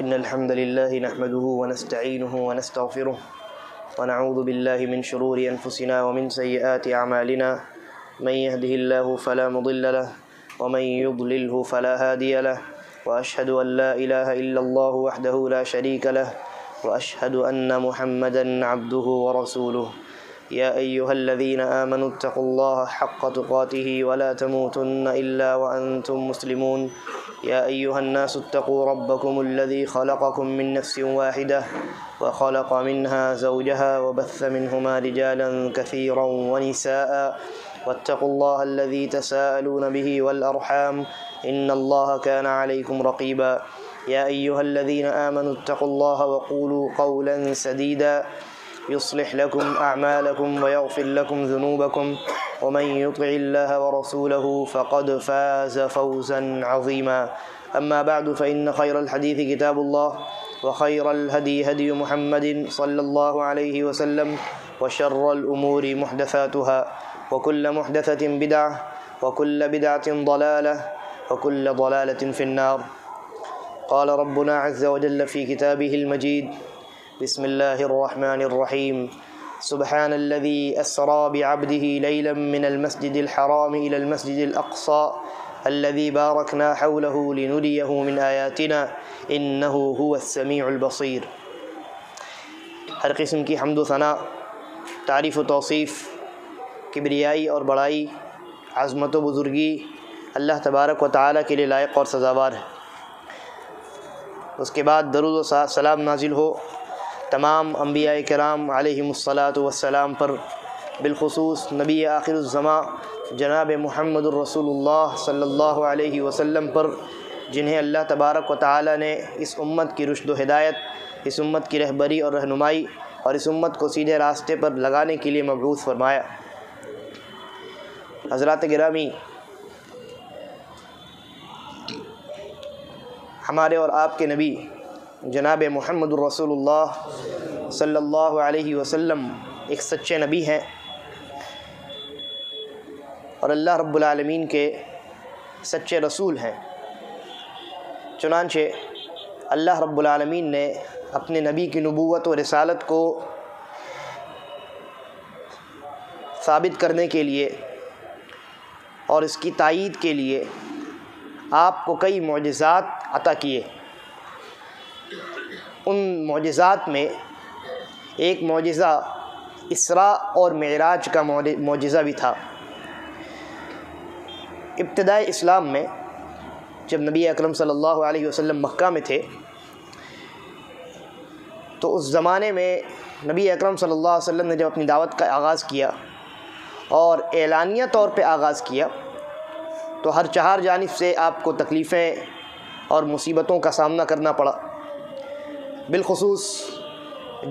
إن الحمد لله نحمده ونستعينه ونستغفره ونعوذ بالله من شرور أنفسنا ومن سيئات أعمالنا من يهده الله فلا مضل له ومن يضلله فلا هادي له وأشهد أن لا إله إلا الله وحده لا شريك له وأشهد أن محمدا عبده ورسوله يا أيها الذين آمنوا اتقوا الله حق تقاته ولا تموتن إلا وأنتم مسلمون يا أيها الناس اتقوا ربكم الذي خلقكم من نفس واحدة وخلق منها زوجها وبث منهما رجالا كثيرا ونساء واتقوا الله الذي تساءلون به والأرحام إن الله كان عليكم رقيبا يا أيها الذين آمنوا اتقوا الله وقولوا قولا سديدا يصلح لكم أعمالكم ويغفر لكم ذنوبكم ومن يطع الله ورسوله فقد فاز فوزا عظيما أما بعد فإن خير الحديث كتاب الله وخير الهدي هدي محمد صلى الله عليه وسلم وشر الأمور محدثاتها وكل محدثة بدعة وكل بدعة ضلالة وكل ضلالة في النار. قال ربنا عز وجل في كتابه المجيد بسم الله الرحمن الرحيم سبحان الذي أسرى بعبده ليلا من المسجد الحرام إلى المسجد الأقصى الذي باركنا حوله لنريه من آياتنا إنه هو السميع البصير. ہر قسم کی حمد و ثنا، تعریف و توصیف، کبریائی اور بڑائی، عظمت و بزرگی اللہ تبارک و تعالیٰ کے لیے لائق اور سزاوار ہے۔ اس کے بعد درود و سلام نازل ہو تمام انبیاء کرام علیہم الصلاۃ والسلام پر، بالخصوص نبی آخر الزماں جناب محمد الرسول اللہ صلی اللہ علیہ وسلم پر، جنہیں اللہ تبارک و تعالیٰ نے اس امت کی رشد و ہدایت، اس امت کی رہبری اور رہنمائی اور اس امت کو سیدھے راستے پر لگانے کے لیے مبعوث فرمایا۔ حضرات گرامی، ہمارے اور آپ کے نبی جناب محمد الرسول اللہ صلی اللہ علیہ وسلم ایک سچے نبی ہیں اور اللہ رب العالمین کے سچے رسول ہیں۔ چنانچہ اللہ رب العالمین نے اپنے نبی کی نبوت و رسالت کو ثابت کرنے کے لیے اور اس کی تائید کے لیے آپ کو کئی معجزات عطا کیے۔ ان معجزات میں ایک معجزہ اسراء اور معراج کا معجزہ بھی تھا۔ ابتدائے اسلام میں جب نبی اکرم صلی اللہ علیہ وسلم مکہ میں تھے تو اس زمانے میں نبی اکرم صلی اللہ علیہ وسلم نے جب اپنی دعوت کا آغاز کیا اور اعلانیہ طور پہ آغاز کیا تو ہر چہار جانب سے آپ کو تکلیفیں اور مصیبتوں کا سامنا کرنا پڑا۔ بالخصوص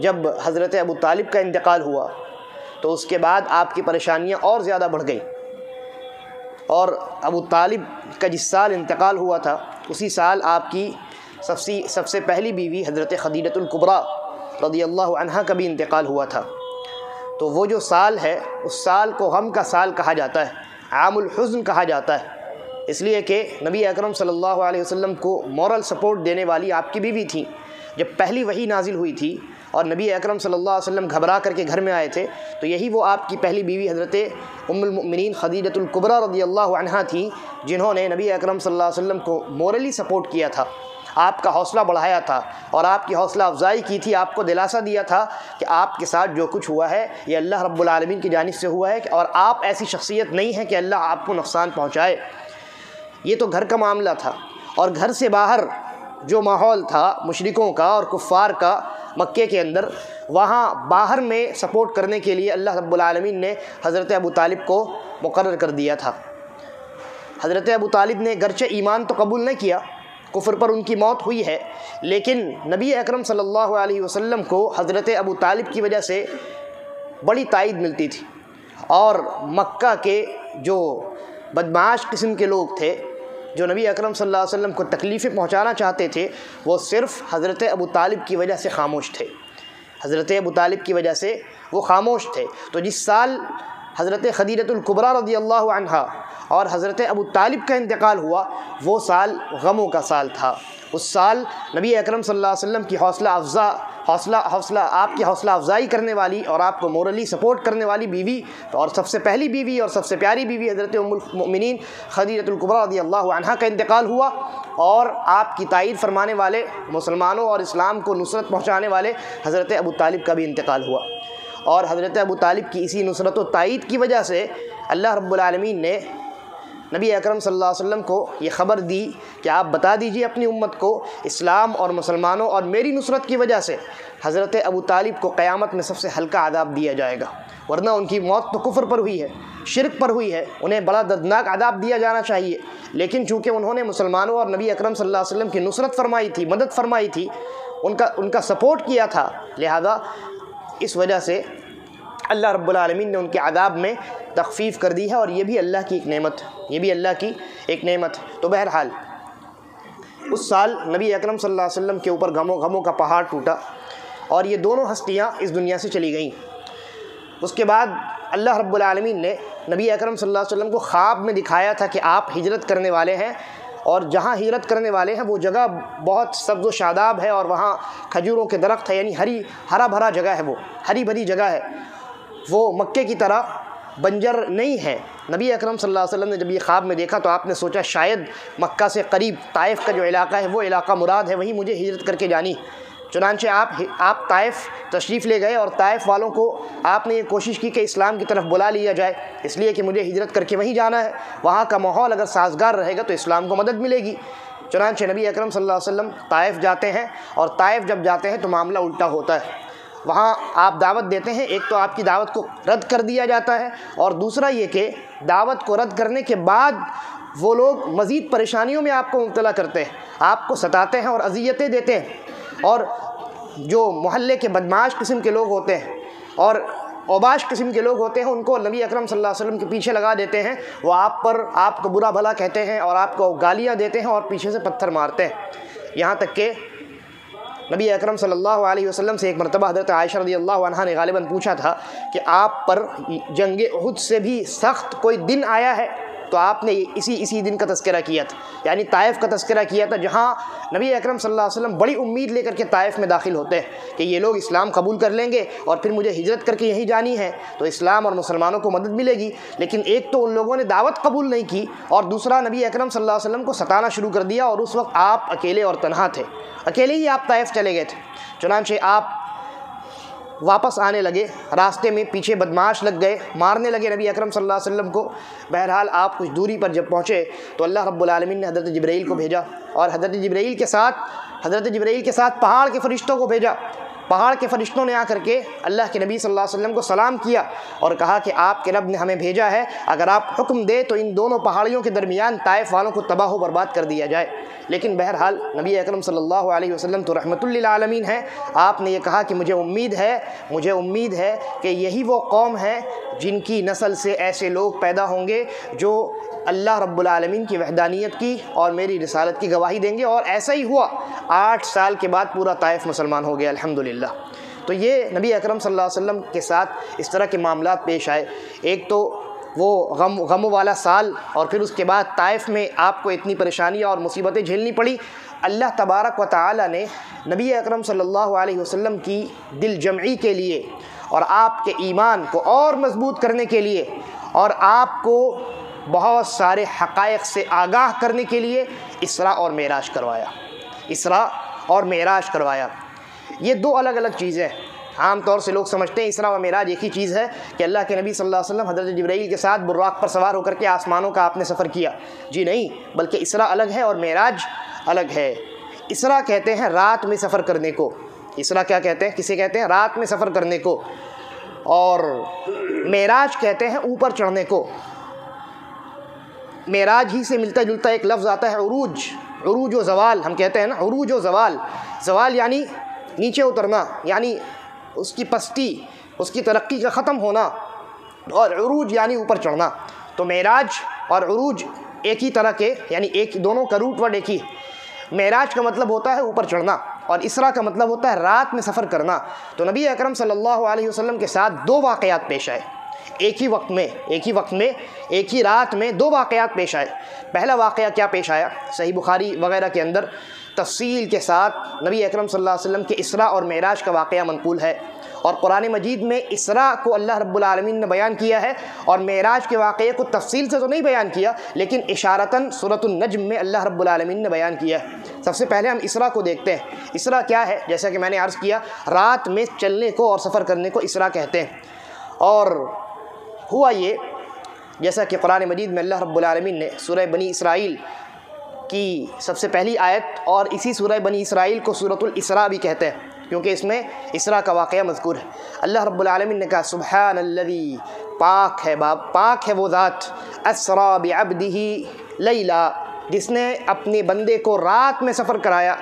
جب حضرت ابو طالب کا انتقال ہوا تو اس کے بعد آپ کی پریشانیاں اور زیادہ بڑھ گئیں، اور ابو طالب کا جس سال انتقال ہوا تھا اسی سال آپ کی سب سے پہلی بیوی حضرت خدیجہ الکبریٰ رضی اللہ عنہا کا بھی انتقال ہوا تھا۔ تو وہ جو سال ہے اس سال کو غم کا سال کہا جاتا ہے، عام الحزن کہا جاتا ہے، اس لیے کہ نبی اکرم صلی اللہ علیہ وسلم کو مورل سپورٹ دینے والی آپ کی بیوی تھیں۔ جب پہلی وحی نازل ہوئی تھی اور نبی اکرم صلی اللہ علیہ وسلم گھبرا کر کے گھر میں آئے تھے تو یہی وہ آپ کی پہلی بیوی حضرت ام المؤمنین خدیجہ الکبریٰ رضی اللہ عنہا تھیں، جنہوں نے نبی اکرم صلی اللہ علیہ وسلم کو مورلی سپورٹ کیا تھا، آپ کا حوصلہ بڑھایا تھا اور آپ کی حوصلہ افزائی کی تھی، آپ کو دلاسا دیا تھا کہ آپ کے ساتھ جو کچھ ہوا ہے یہ اللہ رب العالمین کی جانب سے ہوا ہے اور آپ ایسی شخصیت نہیں ہے کہ اللہ آپ کو نقصان پہنچائے۔ یہ تو گھر کا معاملہ تھا، اور گھر سے باہر جو ماحول تھا مشرکوں کا اور کفار کا مکے کے اندر، وہاں باہر میں سپورٹ کرنے کے لیے اللہ رب العالمین نے حضرت ابو طالب کو مقرر کر دیا تھا۔ حضرت ابو طالب نے گرچہ ایمان تو قبول نہیں کیا، کفر پر ان کی موت ہوئی ہے، لیکن نبی اکرم صلی اللہ علیہ وسلم کو حضرت ابو طالب کی وجہ سے بڑی تائید ملتی تھی، اور مکہ کے جو بدمعاش قسم کے لوگ تھے جو نبی اکرم صلی اللہ علیہ وسلم کو تکلیفیں پہنچانا چاہتے تھے وہ صرف حضرت ابو طالب کی وجہ سے خاموش تھے، حضرت ابو طالب کی وجہ سے وہ خاموش تھے۔ تو جس سال حضرت خدیجہ الکبریٰ رضی اللہ عنہا اور حضرت ابو طالب کا انتقال ہوا وہ سال غموں کا سال تھا، اس سال نبی اکرم صلی اللہ علیہ وسلم کی آپ کی حوصلہ افزائی کرنے والی اور آپ کو مورلی سپورٹ کرنے والی بیوی اور سب سے پہلی بیوی اور سب سے پیاری بیوی حضرت ام المؤمنین خدیجہ الکبریٰ رضی اللہ عنہا کا انتقال ہوا، اور آپ کی تائید فرمانے والے مسلمانوں اور اسلام کو نصرت پہنچانے والے حضرت ابو طالب کا بھی انتقال ہوا۔ اور حضرت ابو طالب کی اسی نصرت و تائید کی وجہ سے اللہ رب العالمین نے نبی اکرم صلی اللہ علیہ وسلم کو یہ خبر دی کہ آپ بتا دیجئے اپنی امت کو اسلام اور مسلمانوں اور میری نصرت کی وجہ سے حضرت ابو طالب کو قیامت میں سب سے ہلکا عذاب دیا جائے گا، ورنہ ان کی موت تو کفر پر ہوئی ہے، شرک پر ہوئی ہے، انہیں بڑا دردناک عذاب دیا جانا چاہیے، لیکن چونکہ انہوں نے مسلمانوں اور نبی اکرم صلی اللہ علیہ وسلم کی نصرت فرمائی تھی، مدد فرمائی تھی، ان کا سپورٹ کیا تھا، لہذا اس وجہ سے اللہ رب العالمین نے ان کے عذاب میں تخفیف کر دی ہے، اور یہ بھی اللہ کی ایک نعمت تو بہرحال اس سال نبی اکرم صلی اللہ علیہ وسلم کے اوپر غموں کا پہاڑ ٹوٹا، اور یہ دونوں ہستیاں اس دنیا سے چلی گئیں۔ اس کے بعد اللہ رب العالمین نے نبی اکرم صلی اللہ علیہ وسلم کو خواب میں دکھایا تھا کہ آپ ہجرت کرنے والے ہیں، اور جہاں ہجرت کرنے والے ہیں وہ جگہ بہت سبز و شاداب ہے، اور وہاں کھجوروں کے درخت ہے، یعنی ہرا بھرا جگہ ہے، وہ ہری بھری جگہ ہے، وہ مکے کی طرح بنجر نہیں ہے۔ نبی اکرم صلی اللہ علیہ وسلم نے جب یہ خواب میں دیکھا تو آپ نے سوچا شاید مکہ سے قریب طائف کا جو علاقہ ہے وہ علاقہ مراد ہے، وہیں مجھے ہجرت کر کے جانی۔ چنانچہ آپ طائف تشریف لے گئے، اور طائف والوں کو آپ نے یہ کوشش کی کہ اسلام کی طرف بلا لیا جائے، اس لیے کہ مجھے ہجرت کر کے وہیں جانا ہے، وہاں کا ماحول اگر سازگار رہے گا تو اسلام کو مدد ملے گی۔ چنانچہ نبی اکرم صلی اللہ علیہ وسلم طائف جاتے ہیں، اور طائف جب جاتے ہیں تو معاملہ الٹا ہوتا ہے۔ وہاں آپ دعوت دیتے ہیں، ایک تو آپ کی دعوت کو رد کر دیا جاتا ہے، اور دوسرا یہ کہ دعوت کو رد کرنے کے بعد وہ لوگ مزید پریشانیوں میں آپ کو مبتلا کرتے ہیں، آپ کو ستاتے ہیں اور اذیتیں دیتے ہیں، اور جو محلے کے بدمعاش قسم کے لوگ ہوتے ہیں اور اوباش قسم کے لوگ ہوتے ہیں ان کو نبی اکرم صلی اللہ علیہ وسلم کے پیچھے لگا دیتے ہیں، وہ آپ کو برا بھلا کہتے ہیں اور آپ کو گالیاں دیتے ہیں اور پیچھے سے پتھر مارتے ہیں، یہاں تک کہ نبی اکرم صلی اللہ علیہ وسلم سے ایک مرتبہ حضرت عائشہ رضی اللہ عنہا نے غالباً پوچھا تھا کہ آپ پر جنگ احد سے بھی سخت کوئی دن آیا ہے؟ تو آپ نے اسی دن کا تذکرہ کیا تھا، یعنی طائف کا تذکرہ کیا تھا، جہاں نبی اکرم صلی اللہ علیہ وسلم بڑی امید لے کر کے طائف میں داخل ہوتے ہیں کہ یہ لوگ اسلام قبول کر لیں گے اور پھر مجھے ہجرت کر کے یہیں جانی ہے تو اسلام اور مسلمانوں کو مدد ملے گی، لیکن ایک تو ان لوگوں نے دعوت قبول نہیں کی، اور دوسرا نبی اکرم صلی اللہ علیہ وسلم کو ستانا شروع کر دیا، اور اس وقت آپ اکیلے اور تنہا تھے، اکیلے ہی آپ طائف چلے گئے تھے۔ چنانچہ آپ واپس آنے لگے، راستے میں پیچھے بدمعاش لگ گئے، مارنے لگے نبی اکرم صلی اللہ علیہ وسلم کو۔ بہرحال آپ کچھ دوری پر جب پہنچے تو اللہ رب العالمین نے حضرت جبرائیل کو بھیجا، اور حضرت جبرائیل کے ساتھ پہاڑ کے فرشتوں کو بھیجا۔ پہاڑ کے فرشتوں نے آ کر کے اللہ کے نبی صلی اللہ علیہ وسلم کو سلام کیا اور کہا کہ آپ کے رب نے ہمیں بھیجا ہے، اگر آپ حکم دے تو ان دونوں پہاڑیوں کے درمیان طائف والوں کو تباہ و برباد کر دیا جائے۔ لیکن بہرحال نبی اکرم صلی اللہ علیہ وسلم تو رحمت للعالمین ہیں، آپ نے یہ کہا کہ مجھے امید ہے کہ یہی وہ قوم ہے جن کی نسل سے ایسے لوگ پیدا ہوں گے جو اللہ رب العالمین کی وحدانیت کی اور میری رسالت کی گواہی دیں گے، اور ایسا ہی ہوا۔ 8 سال کے بعد پورا طائف مسلمان ہو گیا الحمدللہ۔ تو یہ نبی اکرم صلی اللہ علیہ وسلم کے ساتھ اس طرح کے معاملات پیش آئے، ایک تو وہ غم والا سال، اور پھر اس کے بعد طائف میں آپ کو اتنی پریشانیاں اور مصیبتیں جھیلنی پڑی۔ اللہ تبارک و تعالی نے نبی اکرم صلی اللہ علیہ وسلم کی دل جمعی کے لیے اور آپ کے ایمان کو اور مضبوط کرنے کے لیے اور آپ کو بہت سارے حقائق سے آگاہ کرنے کے لیے اسراء اور معراج کروایا۔ یہ 2 الگ الگ چیزیں، عام طور سے لوگ سمجھتے ہیں اسراء و معراج ایک ہی چیز ہے کہ اللہ کے نبی صلی اللہ علیہ وسلم حضرت جبرائیل کے ساتھ براق پر سوار ہو کر کے آسمانوں کا آپ نے سفر کیا، جی نہیں، بلکہ اسراء الگ ہے اور معراج الگ ہے۔ اسراء کہتے ہیں رات میں سفر کرنے کو، اسراء کیا کہتے ہیں؟ کسے کہتے ہیں؟ رات میں سفر کرنے کو، اور معراج کہتے ہیں اوپر چڑھنے کو۔ معراج ہی سے ملتا جلتا ایک لفظ آتا ہے عروج و زوال، ہم کہتے ہیں نا عروج و زوال، زوال یعنی نیچے اترنا، یعنی اس کی پستی، اس کی ترقی کا ختم ہونا، اور عروج یعنی اوپر چڑھنا۔ تو معراج اور عروج ایک ہی طرح کے، یعنی دونوں کا روٹ ورڈ ایک ہی۔ معراج کا مطلب ہوتا ہے اوپر چڑھنا، اور اسراء کا مطلب ہوتا ہے رات میں سفر کرنا۔ تو نبی اکرم صلی اللہ علیہ وسلم کے ساتھ 2 واقعات پیش آئے، ایک ہی وقت میں ایک ہی رات میں 2 واقعات پیش آئے۔ پہلا واقعہ کیا پیش آیا؟ صحیح بخاری وغیرہ کے اندر تفصیل کے ساتھ نبی اکرم صلی اللہ علیہ وسلم کے اسراء اور معراج کا واقعہ منقول ہے، اور قرآن مجید میں اسراء کو اللہ رب العالمین نے بیان کیا ہے، اور معراج کے واقعے کو تفصیل سے تو نہیں بیان کیا لیکن اشارتاً سورۃ النجم میں اللہ رب العالمین نے بیان کیا ہے۔ سب سے پہلے ہم اسراء کو دیکھتے ہیں۔ اسراء کیا ہے؟ جیسا کہ میں نے عرض کیا، رات میں چلنے کو اور سفر کرنے کو اسراء کہتے ہیں، اور ہوا یہ جیسا کہ قرآن مجید میں اللہ رب العالمین نے سورہ بنی اسرائیل کی سب سے پہلی آیت، اور اسی سورہ بنی اسرائیل کو سورۃ الاسراء بھی کہتے ہیں کیونکہ اس میں اسراء کا واقعہ مذکور ہے۔ اللہ رب العالمین نے کہا سبحان الذی، پاک ہے وہ ذات، اسریٰ بعبدہ لیلا، جس نے اپنے بندے کو رات میں سفر کرایا۔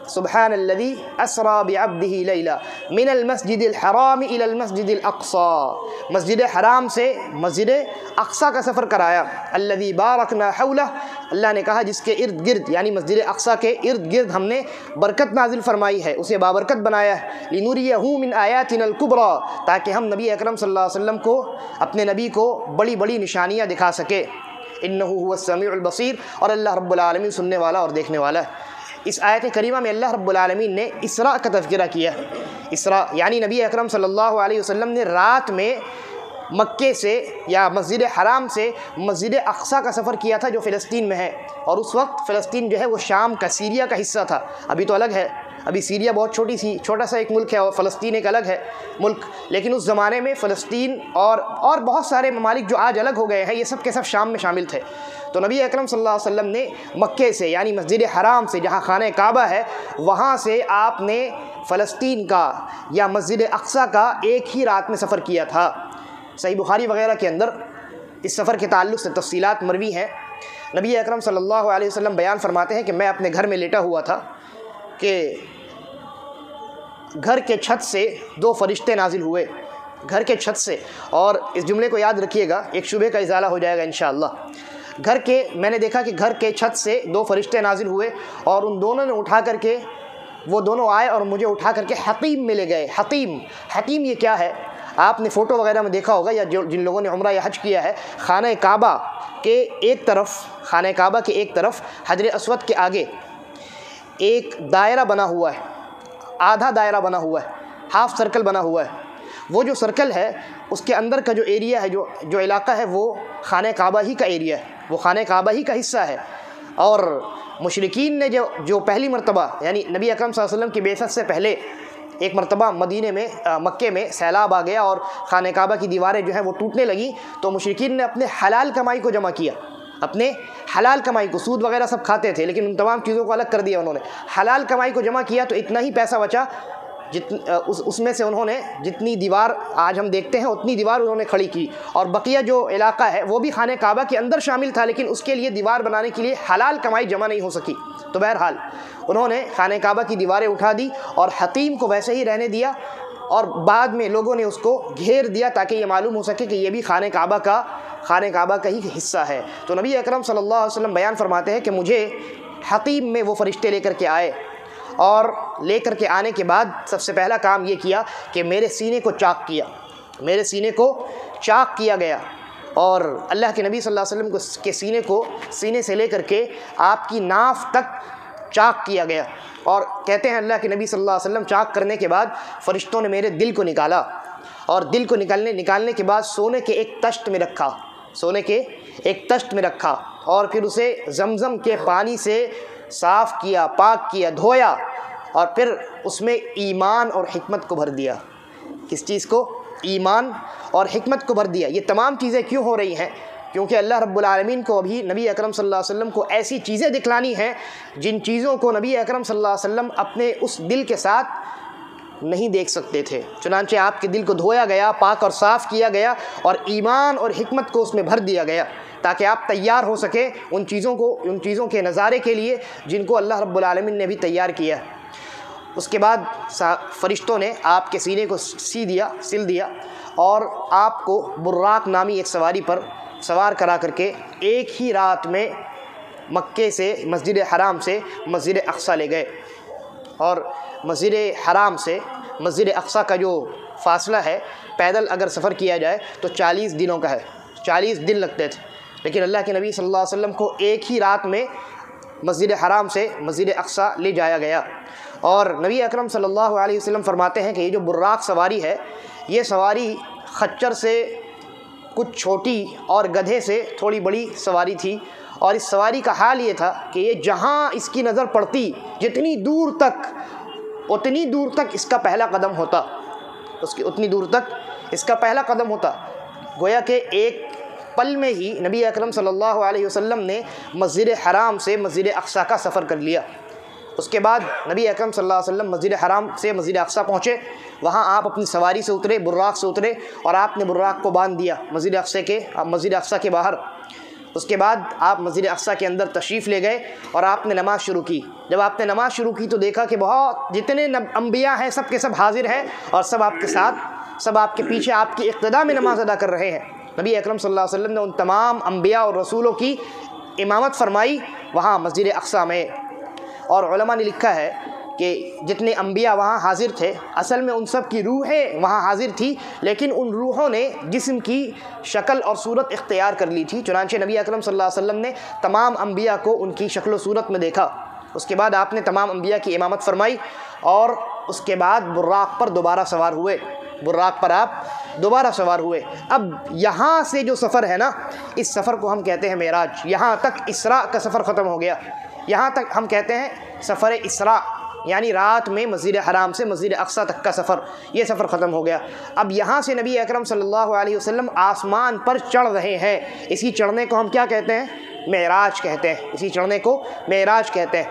سبحان الذی اسریٰ بعبدہ لیلا من المسجد الحرام الی المسجد الاقصی، مسجد حرام سے مسجد اقصی کا سفر کرایا۔ الذی بارکنا حولہ، اللہ نے کہا جس کے ارد گرد یعنی مسجد اقصی کے ارد گرد ہم نے برکت نازل فرمائی ہے، اسے بابرکت بنایا ہے۔ لنریہ من آیاتنا الکبریٰ، تاکہ ہم نبی اکرم صلی اللہ علیہ وسلم کو، اپنے نبی کو بڑی بڑی نشانیاں دکھا سکے۔ انہ هو السمیع البصیر، اور اللہ رب العالمین سننے والا اور دیکھنے والا ہے۔ اس آیت کریمہ میں اللہ رب العالمین نے اسراء کا تذکرہ کیا۔ اسراء یعنی نبی اکرم صلی اللہ علیہ وسلم نے رات میں مکے سے یا مسجد حرام سے مسجد اقصی کا سفر کیا تھا جو فلسطین میں ہے، اور اس وقت فلسطین جو ہے وہ شام کا، سیریا کا حصہ تھا، ابھی تو الگ ہے، ابھی سیریا بہت چھوٹا سا ایک ملک ہے اور فلسطین ایک الگ ہے ملک، لیکن اس زمانے میں فلسطین اور بہت سارے ممالک جو آج الگ ہو گئے ہیں یہ سب کے سب شام میں شامل تھے۔ تو نبی اکرم صلی اللہ علیہ وسلم نے مکے سے یعنی مسجد حرام سے جہاں خانہ کعبہ ہے وہاں سے آپ نے فلسطین کا یا مسجد اقصی کا ایک ہی رات میں سفر کیا تھا۔ صحیح بخاری وغیرہ کے اندر اس سفر کے تعلق سے تفصیلات مروی ہیں۔ نبی اکرم صلی اللہ علیہ وسلم بیان فرماتے ہیں کہ میں اپنے گھر میں لیٹا ہوا تھا کہ گھر کے چھت سے دو فرشتے نازل ہوئے، گھر کے چھت سے، اور اس جملے کو یاد رکھیے گا، ایک شبہ کا ازالہ ہو جائے گا انشاءاللہ۔ میں نے دیکھا کہ گھر کے چھت سے دو فرشتے نازل ہوئے، اور ان دونوں نے اٹھا کر کے، وہ دونوں آئے اور مجھے اٹھا کر کے حطیم میں لے گئے۔ حطیم یہ کیا ہے؟ آپ نے فوٹو وغیرہ میں دیکھا ہوگا، یا جن لوگوں نے عمرہ یا حج کیا ہے، خانہ کعبہ کے ایک طرف حجر اسود کے آگے ایک دائرہ بنا ہوا ہے، آدھا دائرہ بنا ہوا ہے، ہاف سرکل بنا ہوا ہے۔ وہ جو سرکل ہے اس کے اندر کا جو ایریا ہے، جو علاقہ ہے، وہ خانہ کعبہ ہی کا ایریا ہے، وہ خانہ کعبہ ہی کا حصہ ہے۔ اور مشرکین نے جو پہلی مرتبہ یعنی نبی اکرم صلی اللہ علیہ وسلم کی بعثت سے پہلے ایک مرتبہ مکے میں سیلاب آ گیا اور خانہ کعبہ کی دیواریں جو ہیں وہ ٹوٹنے لگیں، تو مشرکین نے اپنے حلال کمائی کو جمع کیا، اپنے حلال کمائی کو، سود وغیرہ سب کھاتے تھے لیکن ان تمام چیزوں کو الگ کر دیا انہوں نے، حلال کمائی کو جمع کیا، تو اتنا ہی پیسہ بچا اس میں سے انہوں نے جتنی دیوار آج ہم دیکھتے ہیں اتنی دیوار انہوں نے کھڑی کی، اور بقیہ جو علاقہ ہے وہ بھی خانہ کعبہ کے اندر شامل تھا لیکن اس کے لیے دیوار بنانے کے لیے حلال کمائی جمع نہیں ہو سکی۔ تو بہرحال انہوں نے خانہ کعبہ کی دیواریں اٹھا دی اور حطیم کو ویسے ہی رہنے دیا، اور بعد میں لوگوں نے اس کو گھیر دیا تاکہ یہ معلوم ہو سکے کہ یہ بھی خانہ کعبہ کا ہی حصہ ہے۔ تو نبی اکرم صلی اللہ علیہ وسلم بیان فرماتے ہیں کہ مجھے حطیم میں وہ فرشتے لے کر کے آئے، اور لے کر کے آنے کے بعد سب سے پہلا کام یہ کیا کہ میرے سینے کو چاک کیا گیا، اور اللہ کے نبی صلی اللہ علیہ وسلم کے سینے سے لے کر کے آپ کی ناف تک چاک کیا گیا، اور کہتے ہیں اللہ کے نبی صلی اللہ علیہ وسلم چاک کرنے کے بعد فرشتوں نے میرے دل کو نکالا، اور دل کو نکالنے کے بعد سونے کے ایک تشت میں رکھا، اور پھر اسے زمزم کے پانی سے صاف کیا، پاک کیا، دھویا، اور پھر اس میں ایمان اور حکمت کو بھر دیا۔ کس چیز کو؟ ایمان اور حکمت کو بھر دیا۔ یہ تمام چیزیں کیوں ہو رہی ہیں؟ کیونکہ اللہ رب العالمین کو ابھی نبی اکرم صلی اللہ علیہ وسلم کو ایسی چیزیں دکھلانی ہیں جن چیزوں کو نبی اکرم صلی اللہ علیہ وسلم اپنے اس دل کے ساتھ نہیں دیکھ سکتے تھے، چنانچہ آپ کے دل کو دھویا گیا، پاک اور صاف کیا گیا، اور ایمان اور حکمت کو اس میں بھر دیا گیا تاکہ آپ تیار ہو سکیں ان چیزوں کے نظارے کے لیے جن کو اللہ رب العالمین نے بھی تیار کیا۔ اس کے بعد فرشتوں نے آپ کے سینے کو سل دیا، اور آپ کو براق نامی ایک سواری پر سوار کرا کر کے ایک ہی رات میں مکے سے مسجد حرام سے مسجد اقصی لے گئے، اور مسجد حرام سے مسجد اقصی کا جو فاصلہ ہے پیدل اگر سفر کیا جائے تو 40 دنوں کا ہے، 40 دن لگتے تھے، لیکن اللہ کے نبی صلی اللہ علیہ وسلم کو ایک ہی رات میں مسجد حرام سے مسجد اقصیٰ لے جایا گیا۔ اور نبی اکرم صلی اللہ علیہ وسلم فرماتے ہیں کہ یہ جو براق سواری ہے، یہ سواری خچر سے کچھ چھوٹی اور گدھے سے تھوڑی بڑی سواری تھی، اور اس سواری کا حال یہ تھا کہ یہ جہاں اس کی نظر پڑتی جتنی دور تک اتنی دور تک اس کا پہلا قدم ہوتا، اتنی دور تک اس کا پہلا قدم ہوتا۔ گویا کہ ایک پل میں ہی نبی اکرم صلی اللہ علیہ وسلم نے مسجد حرام سے مسجد اقصیٰ کا سفر کر لیا۔ اس کے بعد نبی اکرم صلی اللہ علیہ وسلم مسجد حرام سے مسجد اقصیٰ پہنچے، وہاں آپ اپنی سواری سے اترے، براق سے اترے، اور آپ نے براق کو باندھ دیا مسجد اقصیٰ کے باہر۔ اس کے بعد آپ مسجد اقصیٰ کے اندر تشریف لے گئے اور آپ نے نماز شروع کی۔ جب آپ نے نماز شروع کی تو دیکھا کہ بہت جتنے انبیاء ہیں سب کے سب حاضر ہیں، اور سب آپ کے ساتھ، سب آپ کے پیچھے آپ کی اقتداء میں نماز ادا کر رہے ہیں۔ نبی اکرم صلی اللہ علیہ وسلم نے ان تمام انبیاء اور رسولوں کی امامت فرمائی وہاں مسجد اقصیٰ میں۔ اور علماء نے لکھا ہے کہ جتنے انبیاء وہاں حاضر تھے، اصل میں ان سب کی روحیں وہاں حاضر تھی، لیکن ان روحوں نے جسم کی شکل اور صورت اختیار کر لی تھی۔ چنانچہ نبی اکرم صلی اللہ علیہ وسلم نے تمام انبیاء کو ان کی شکل و صورت میں دیکھا۔ اس کے بعد آپ نے تمام انبیاء کی امامت فرمائی، اور اس کے بعد براق پر دوبارہ سوار ہوئے۔ براق پر آپ دوبارہ سوار ہوئے۔ اب یہاں سے جو سفر ہے نا، اس سفر کو ہم کہتے ہیں معراج۔ یہاں تک اسراء کا سفر ختم ہو گیا، یہاں تک ہم کہتے ہیں سفر اسراء، یعنی رات میں مسجد حرام سے مسجد اقصیٰ تک کا سفر، یہ سفر ختم ہو گیا۔ اب یہاں سے نبی اکرم صلی اللہ علیہ وسلم آسمان پر چڑھ رہے ہیں۔ اسی چڑھنے کو ہم کیا کہتے ہیں؟ معراج کہتے ہیں۔ اسی چڑھنے کو معراج کہتے ہیں۔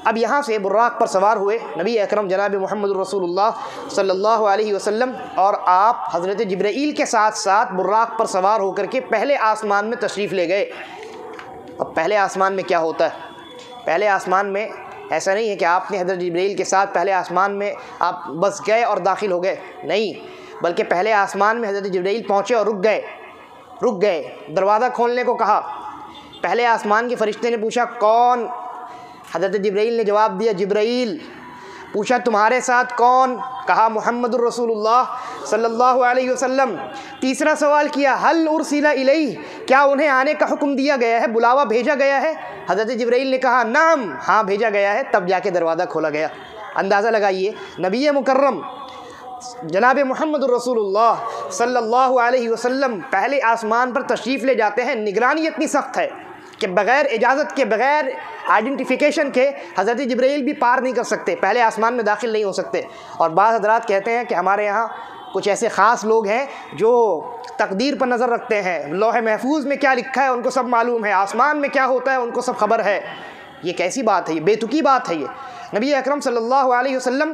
اب یہاں سے براق پر سوار ہوئے نبی اکرم جناب محمد رسول اللہ صلی اللہ علیہ وسلم، اور آپ حضرت جبرائیل کے ساتھ ساتھ براق پر سوار ہو کر کے پہلے آسمان میں تشریف لے گئے۔ اب پہلے آسمان میں کیا ہوتا ہے؟ پہلے آسمان میں ایسا نہیں ہے کہ آپ نے حضرت جبرائیل کے ساتھ پہلے آسمان میں آپ بس گئے اور داخل ہو گئے، نہیں، بلکہ پہلے آسمان میں حضرت جبرائیل پہنچے اور رک گئے، دروازہ کھولنے کو کہا۔ پہلے آسمان کے فرشتے نے پوچھا کون؟ حضرت جبرائیل نے جواب دیا جبرائیل۔ پوچھا تمہارے ساتھ کون؟ کہا محمد الرسول اللہ صلی اللہ علیہ وسلم۔ تیسرا سوال کیا حل ارسل الیہ، کیا انہیں آنے کا حکم دیا گیا ہے، بلاوا بھیجا گیا ہے؟ حضرت جبرائیل نے کہا نعم، ہاں بھیجا گیا ہے۔ تب جا کے دروازہ کھولا گیا۔ اندازہ لگائیے، نبی مکرم جناب محمد الرسول اللہ صلی اللہ علیہ وسلم پہلے آسمان پر تشریف لے جاتے ہیں۔ نگرانی اتنی سخت ہے کہ بغیر اجازت کے، بغیر آئیڈینٹیفیکیشن کے حضرت جبرائیل بھی پار نہیں کر سکتے، پہلے آسمان میں داخل نہیں ہو سکتے۔ اور بعض حضرات کہتے ہیں کہ ہمارے یہاں کچھ ایسے خاص لوگ ہیں جو تقدیر پر نظر رکھتے ہیں، لوح محفوظ میں کیا لکھا ہے ان کو سب معلوم ہے، آسمان میں کیا ہوتا ہے ان کو سب خبر ہے۔ یہ کیسی بات ہے؟ یہ بے تکی بات ہے۔ یہ نبی اکرم صلی اللہ علیہ وسلم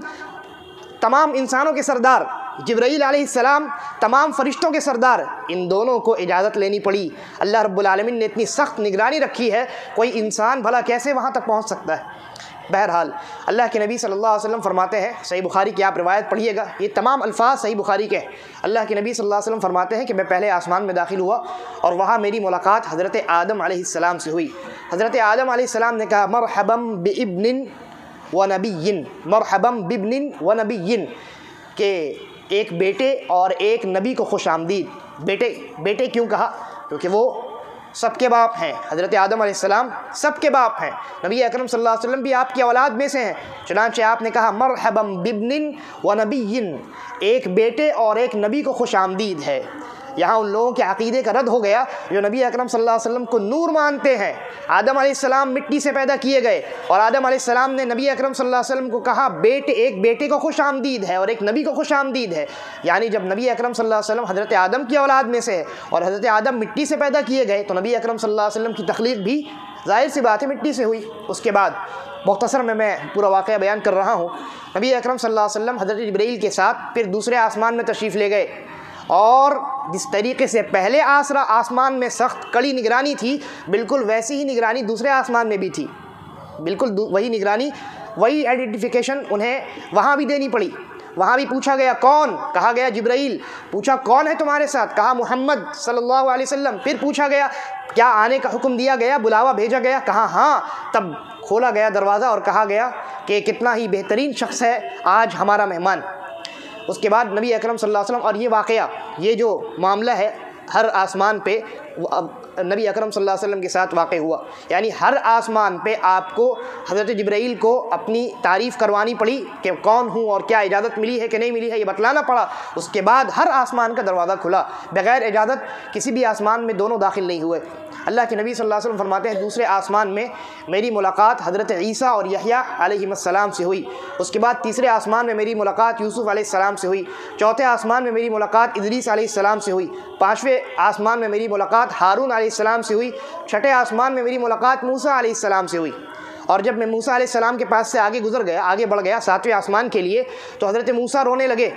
تمام انسانوں کے سردار، جبرائیل علیہ السلام تمام فرشتوں کے سردار، ان دونوں کو اجازت لینی پڑی۔ اللہ رب العالمین نے اتنی سخت نگرانی رکھی ہے، کوئی انسان بھلا کیسے وہاں تک پہنچ سکتا ہے؟ بہرحال اللہ کے نبی صلی اللہ علیہ وسلم فرماتے ہیں، صحیح بخاری کی آپ روایت پڑھیے گا، یہ تمام الفاظ صحیح بخاری کے ہیں۔ اللہ کے نبی صلی اللہ علیہ وسلم فرماتے ہیں کہ میں پہلے آسمان میں داخل ہوا اور وہاں میری ملاقات حضرت آدم علیہ السلام سے ہوئی۔ حضرت آدم علیہ السلام نے کہا مرحبا بابن و نبی، مرحبا بابن و نبی، کہ ایک بیٹے اور ایک نبی کو خوش آمدید۔ بیٹے کیوں کہا؟ کیونکہ وہ سب کے باپ ہیں، حضرت آدم علیہ السلام سب کے باپ ہیں، نبی اکرم صلی اللہ علیہ وسلم بھی آپ کی اولاد میں سے ہیں، چنانچہ آپ نے کہا مرحبا بابن و نبی، ایک بیٹے اور ایک نبی کو خوش آمدید ہے۔ یہاں ان لوگوں کے عقیدے کا رد ہو گیا جو نبی اکرم صلی اللہ علیہ وسلم کو نور مانتے ہیں۔ آدم علیہ السلام مٹی سے پیدا کیے گئے، اور آدم علیہ السلام نے نبی اکرم صلی اللہ علیہ وسلم کو کہا ایک بیٹے کو خوش آمدید ہے اور ایک نبی کو خوش آمدید ہے، یعنی جب نبی اکرم صلی اللہ علیہ وسلم حضرت آدم کی اولاد میں سے ہے اور حضرت آدم مٹی سے پیدا کیے گئے، تو نبی اکرم صلی اللہ علیہ وسلم کی تخلیق بھی ظاہر سی بات ہے مٹی سے ہوئی۔ اس کے بعد مختصر میں پورا واقعہ بیان کر رہا ہوں۔ نبی اکرم صلی اللہ علیہ وسلم حضرت جبرائیل کے ساتھ پھر دوسرے آسمان میں تشریف لے گئے، اور جس طریقے سے پہلے آسمان میں سخت کڑی نگرانی تھی، بالکل ویسی ہی نگرانی دوسرے آسمان میں بھی تھی، بالکل وہی نگرانی، وہی آئیڈینٹیفیکیشن انہیں وہاں بھی دینی پڑی۔ وہاں بھی پوچھا گیا کون؟ کہا گیا جبرائیل۔ پوچھا کون ہے تمہارے ساتھ؟ کہا محمد صلی اللہ علیہ وسلم۔ پھر پوچھا گیا کیا آنے کا حکم دیا گیا، بلاوا بھیجا گیا؟ کہا ہاں۔ تب کھولا گیا دروازہ اور کہا گیا کہ کتنا ہی بہترین شخص ہے آج ہمارا مہمان۔ اس کے بعد نبی اکرم صلی اللہ علیہ وسلم، اور یہ واقعہ، یہ جو معاملہ ہے ہر آسمان پہ نبی اکرم صلی اللہ علیہ وسلم کے ساتھ واقع ہوا، یعنی ہر آسمان پہ آپ کو حضرت جبرائیل کو اپنی تعریف کروانی پڑی کہ کون ہوں اور کیا اجازت ملی ہے کہ نہیں ملی ہے، یہ بتلانا پڑا۔ اس کے بعد ہر آسمان کا دروازہ کھلا، بغیر اجازت کسی بھی آسمان میں دونوں داخل نہیں ہوئے۔ اللہ کے نبی صلی اللہ علیہ وسلم فرماتے ہیں دوسرے آسمان میں میری ملاقات حضرت عیسیٰ اور یحییٰ علیہ السلام سے ہوئی، اس کے بعد تیسرے آسمان میں میری ملاقات یوسف علیہ السلام سے ہوئی، چوتھے آسمان میں میری ملاقات ادریس علیہ السلام سے ہوئی، پانچویں آسمان میں میری ملاقات ہارون علیہ السلام سے ہوئی، چھٹے آسمان میں میری ملاقات موسیٰ علیہ السلام سے ہوئی۔ اور جب میں موسیٰ علیہ السلام کے پاس سے آگے بڑھ گیا ساتویں آسمان کے لیے، تو حضرت موسیٰ رونے لگے۔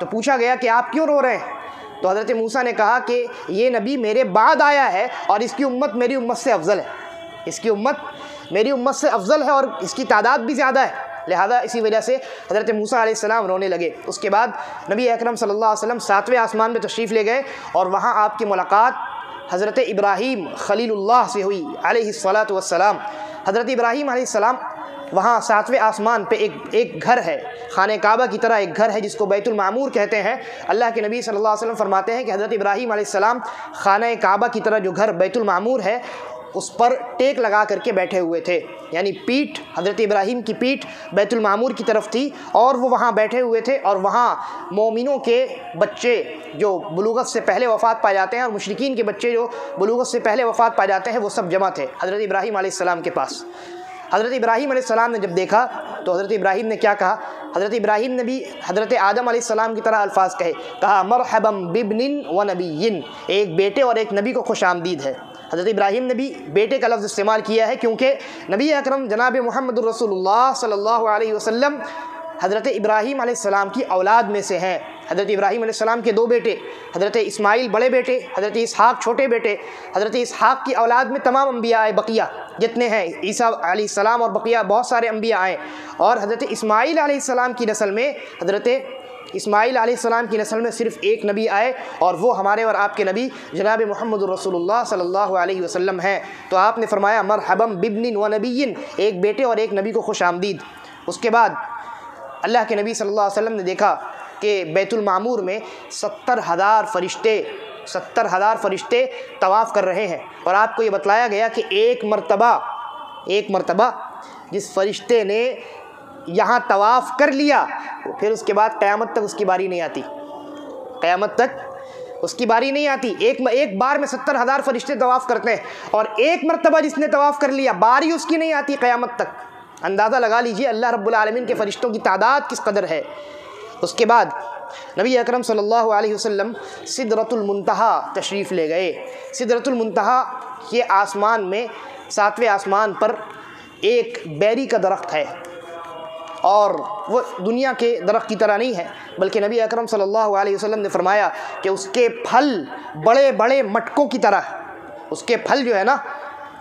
تو پوچھا گیا کہ آپ کیوں رو رہے ہیں؟ تو حضرت موسیٰ نے کہا کہ یہ نبی میرے بعد آیا ہے اور اس کی امت میری امت سے افضل ہے، اس کی امت میری امت سے افضل ہے اور اس کی تعداد بھی زیادہ ہے، لہذا اسی وجہ سے حضرت موسیٰ علیہ السلام رونے لگے۔ اس کے بعد نبی اکرم صلی اللہ علیہ وسلم ساتویں آسمان میں تشریف لے گئے اور وہاں آپ کی ملاقات حضرت ابراہیم خلیل اللہ سے ہوئی علیہ الصلاۃ والسلام۔ حضرت ابراہیم علیہ السلام وہاں ساتویں آسمان پہ ایک گھر ہے، خانہ کعبہ کی طرح ایک گھر ہے جس کو بیت المعمور کہتے ہیں۔ اللہ کے نبی صلی اللہ علیہ وسلم فرماتے ہیں کہ حضرت ابراہیم علیہ السلام خانہ کعبہ کی طرح جو گھر بیت المعمور ہے اس پر ٹیک لگا کر کے بیٹھے ہوئے تھے، یعنی پیٹھ حضرت ابراہیم کی پیٹھ بیت المعمور کی طرف تھی اور وہ وہاں بیٹھے ہوئے تھے، اور وہاں مومنوں کے بچے جو بلوغت سے پہلے وفات پا جاتے ہیں اور مشرکین کے بچے جو بلوغت سے پہلے وفات پا جاتے ہیں وہ سب جمع تھے حضرت ابراہیم علیہ السلام کے پاس۔ حضرت ابراہیم علیہ السلام نے جب دیکھا تو حضرت ابراہیم نے کیا کہا؟ حضرت ابراہیم نے بھی حضرت آدم علیہ السلام کی طرح الفاظ کہا مرحبا بابن و نبی، ایک بیٹے اور ایک نبی کو خوش آمدید ہے۔ حضرت ابراہیم نے بھی بیٹے کا لفظ استعمال کیا ہے کیونکہ نبی اکرم جناب محمد الرسول اللہ صلی اللہ علیہ وسلم حضرت ابراہیم علیہ السلام کی اولاد میں سے ہیں۔ حضرت ابراہیم علیہ السلام کے 2 بیٹے، حضرت اسماعیل بڑے بیٹے، حضرت اسحاق چھوٹے بیٹے۔ حضرت اسحاق کی اولاد میں تمام انبیاء بقیہ جتنے ہیں، عیسیٰ علیہ السلام اور بقیہ بہت سارے انبیاء آئے، اور حضرت اسماعیل علیہ السلام کی نسل میں اسماعیل علیہ السلام کی نسل میں صرف ایک نبی آئے اور وہ ہمارے اور آپ کے نبی جناب محمد الرسول اللہ صلی اللہ علیہ وسلم ہیں۔ تو آپ نے فرمایا مرحبا بابن و نبی، ایک بیٹے اور ایک نبی کو خوش آمدید۔ اس کے بعد اللہ کے نبی صلی اللہ علیہ وسلم نے دیکھا کہ بیت المعمور میں 70,000 فرشتے طواف کر رہے ہیں، اور آپ کو یہ بتلایا گیا کہ ایک مرتبہ جس فرشتے نے یہاں طواف کر لیا پھر اس کے بعد قیامت تک اس کی باری نہیں آتی، قیامت تک اس کی باری نہیں آتی۔ ایک بار میں 70,000 فرشتے طواف کرتے ہیں، اور ایک مرتبہ جس نے طواف کر لیا باری اس کی نہیں آتی قیامت تک۔ اندازہ لگا لیجئے اللہ رب العالمین کے فرشتوں کی تعداد کس قدر ہے۔ اس کے بعد نبی اکرم صلی اللہ علیہ وسلم سدرۃ المنتہا تشریف لے گئے۔ سدرۃ المنتہا یہ آسمان میں 7ویں آسمان پر ایک بیری کا درخت ہے، اور وہ دنیا کے درخت کی طرح نہیں ہے، بلکہ نبی اکرم صلی اللہ علیہ وسلم نے فرمایا کہ اس کے پھل بڑے بڑے مٹکوں کی طرح، اس کے پھل جو ہے نا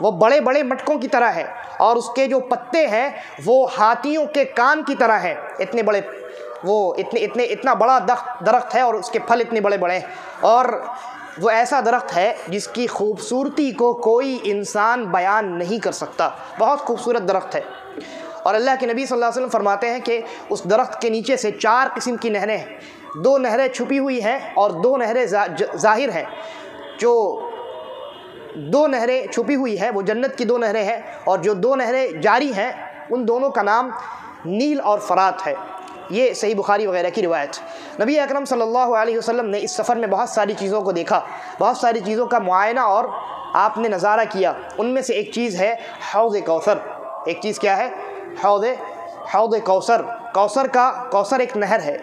وہ بڑے بڑے مٹکوں کی طرح ہے، اور اس کے جو پتے ہیں وہ ہاتھیوں کے کان کی طرح ہیں، اتنے بڑے، وہ اتنا بڑا درخت ہے اور اس کے پھل اتنے بڑے بڑے ہیں، اور وہ ایسا درخت ہے جس کی خوبصورتی کو کوئی انسان بیان نہیں کر سکتا، بہت خوبصورت درخت ہے۔ اور اللہ کے نبی صلی اللہ علیہ وسلم فرماتے ہیں کہ اس درخت کے نیچے سے 4 قسم کی نہریں ہیں، 2 نہریں چھپی ہوئی ہیں اور 2 نہریں ظاہر ہیں۔ جو 2 نہریں چھپی ہوئی ہیں وہ جنت کی 2 نہریں ہیں، اور جو 2 نہریں جاری ہیں ان دونوں کا نام نیل اور فرات ہے۔ یہ صحیح بخاری وغیرہ کی روایت۔ نبی اکرم صلی اللہ علیہ وسلم نے اس سفر میں بہت ساری چیزوں کو دیکھا، بہت ساری چیزوں کا معائنہ اور آپ نے نظارہ کیا۔ ان میں سے ایک چیز ہے حوض کوثر۔ ایک چیز کیا ہے؟ حوض کوثر۔ کوثر ایک نہر ہے،